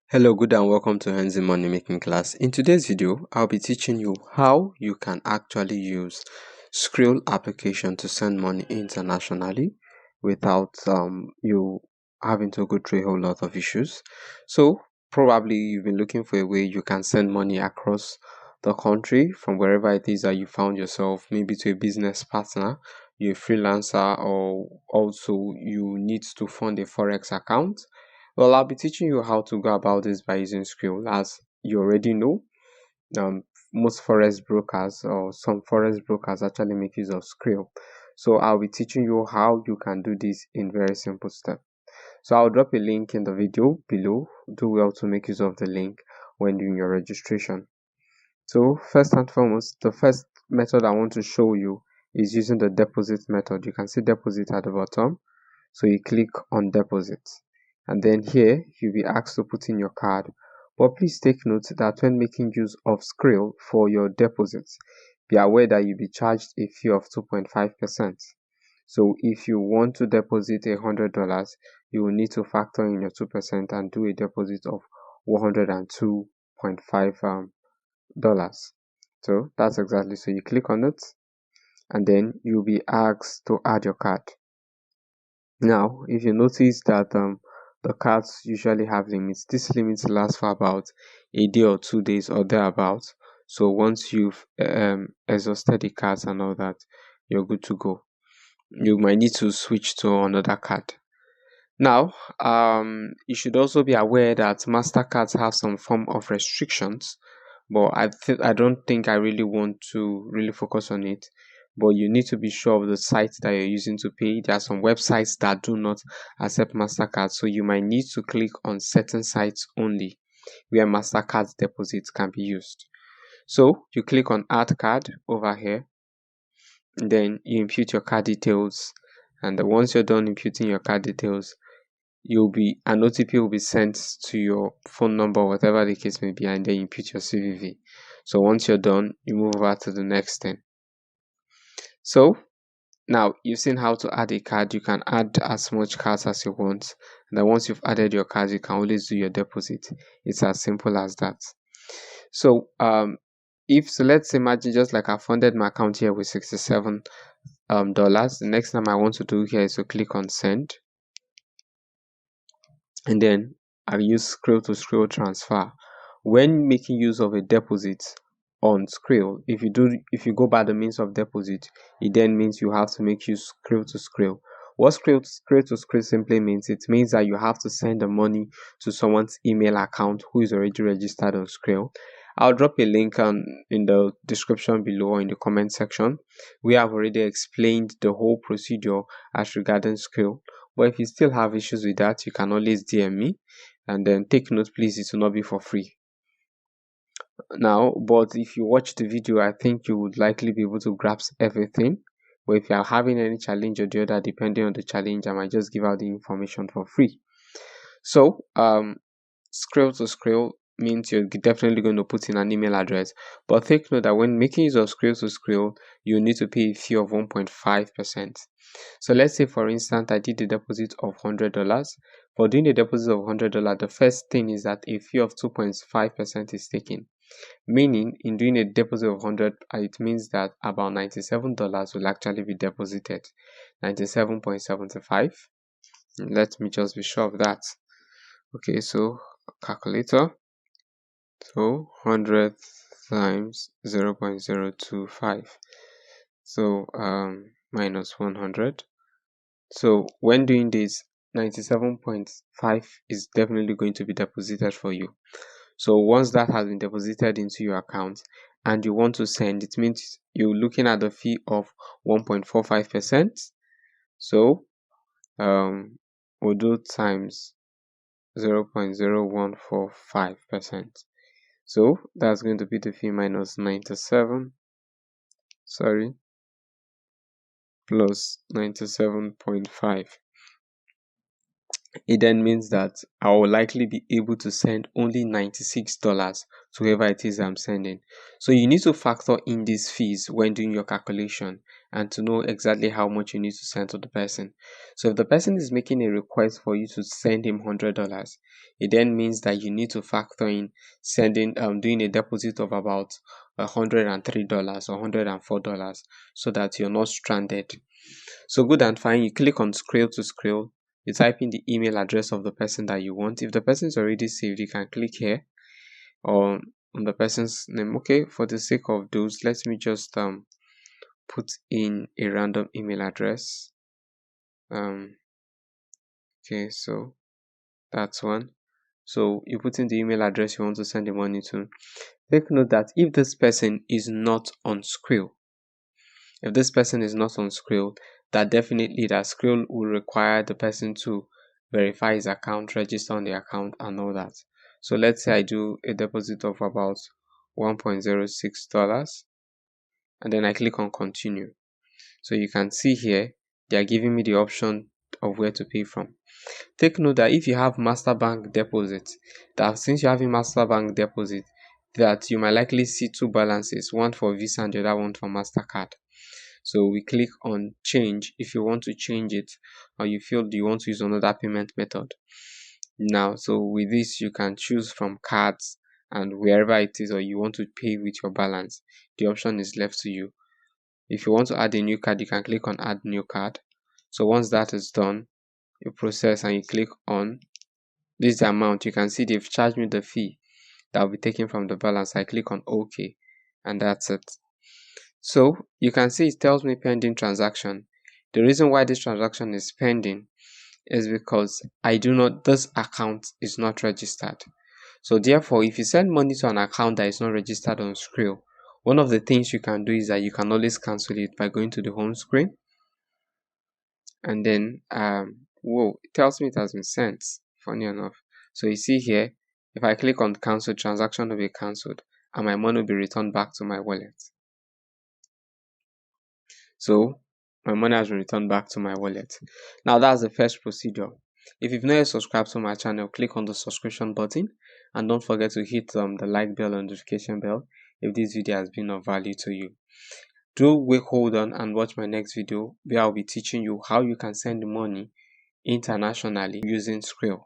Hello, good and welcome to Henzi Money Making class. In today's video, I'll be teaching you how you can actually use Skrill application to send money internationally without you having to go through a whole lot of issues. So probably you've been looking for a way you can send money across the country from wherever it is that you found yourself, maybe to a business partner, you're a freelancer, or also you need to fund a forex account. Well, I'll be teaching you how to go about this by using Skrill. As you already know, um, most forex brokers or some forex brokers actually make use of Skrill. So I'll be teaching you how you can do this in very simple steps. So I'll drop a link in the video below. Do well to make use of the link when doing your registration. So first and foremost, the first method I want to show you is using the deposit method. You can see deposit at the bottom. So you click on deposit, and then here you'll be asked to put in your card. But please take note that when making use of Skrill for your deposits, be aware that you'll be charged a fee of 2.5%. So if you want to deposit $100, you will need to factor in your 2% and do a deposit of $102.5 dollars. So that's exactly, so you click on it, and then you'll be asked to add your card. Now, if you notice that the cards usually have limits, these limits last for about a day or 2 days or thereabouts. So once you've exhausted the cards and all that, you're good to go. You might need to switch to another card. Now, you should also be aware that Mastercards have some form of restrictions, but I don't think I really want to really focus on it. But you need to be sure of the site that you're using to pay. There are some websites that do not accept Mastercard, so you might need to click on certain sites only where Mastercard deposits can be used. So you click on Add Card over here, and then you input your card details, and once you're done inputting your card details, an OTP will be sent to your phone number, whatever the case may be, and then you put your CVV. So once you're done, you move over to the next thing. So now you've seen how to add a card. You can add as much cards as you want, and then once you've added your cards, you can always do your deposit. It's as simple as that. So let's imagine, just like I funded my account here with $67 dollars. The next time I want to do here is to click on send, and then I use Skrill to Skrill transfer. When making use of a deposit on Skrill, if you go by the means of deposit, it then means you have to make use Skrill to Skrill. What Skrill to Skrill simply means, it means that you have to send the money to someone's email account who is already registered on Skrill. I'll drop a link in the description below or in the comment section. We have already explained the whole procedure as regarding Skrill. But if you still have issues with that, you can always DM me, and then take note, please, it will not be for free. Now, but if you watch the video, I think you would likely be able to grasp everything. But if you are having any challenge or the other, depending on the challenge, I might just give out the information for free. So, Skrill to Skrill means you're definitely going to put in an email address. But take note that when making use of Skrill to Skrill, you need to pay a fee of 1.5%. So let's say, for instance, I did a deposit of $100. For doing a deposit of $100, the first thing is that a fee of 2.5% is taken. Meaning, in doing a deposit of 100, it means that about $97 will actually be deposited. 97.75. Let me just be sure of that. Okay, so calculator. So 100 times 0.025. So minus 100. So when doing this, 97.5 is definitely going to be deposited for you. So once that has been deposited into your account and you want to send, it means you're looking at the fee of 1.45%. So we'll do times 0.0145%. So that's going to be the fee minus 97, plus 97.5. It then means that I will likely be able to send only $96 to whoever it is I'm sending. So you need to factor in these fees when doing your calculation. and to know exactly how much you need to send to the person. So if the person is making a request for you to send him $100, it then means that you need to factor in sending doing a deposit of about $103 or $104 so that you're not stranded. So good and fine, you click on Skrill to Skrill, you type in the email address of the person that you want. If the person is already saved, you can click here or on the person's name. Okay, for the sake of those, let me just put in a random email address. Okay, so that's one. So you put in the email address you want to send the money to. Take note that if this person is not on Skrill, that definitely that Skrill will require the person to verify his account, register on the account, and all that. So let's say I do a deposit of about $1.06, and then I click on continue. So you can see here they are giving me the option of where to pay from. Take note that if you have master bank deposit, that since you're having master bank deposit, that you might likely see two balances, one for Visa and the other one for Mastercard. So we click on change if you want to change it or you feel you want to use another payment method. Now, so with this, you can choose from cards and wherever it is, or you want to pay with your balance. The option is left to you. If you want to add a new card, you can click on add new card. So once that is done, you process and you click on this amount. You can see they've charged me the fee that will be taken from the balance. I click on OK, and that's it. So you can see it tells me pending transaction. The reason why this transaction is pending is because this account is not registered. So therefore, if you send money to an account that is not registered on Skrill, one of the things you can do is that you can always cancel it by going to the home screen. And then, it tells me it has been sent, funny enough. So you see here, if I click on cancel, transaction will be cancelled and my money will be returned back to my wallet. So my money has been returned back to my wallet. Now that's the first procedure. If you've not yet subscribed to my channel, click on the subscription button and don't forget to hit the like bell and notification bell if this video has been of value to you. Do hold on and watch my next video where I'll be teaching you how you can send money internationally using Skrill.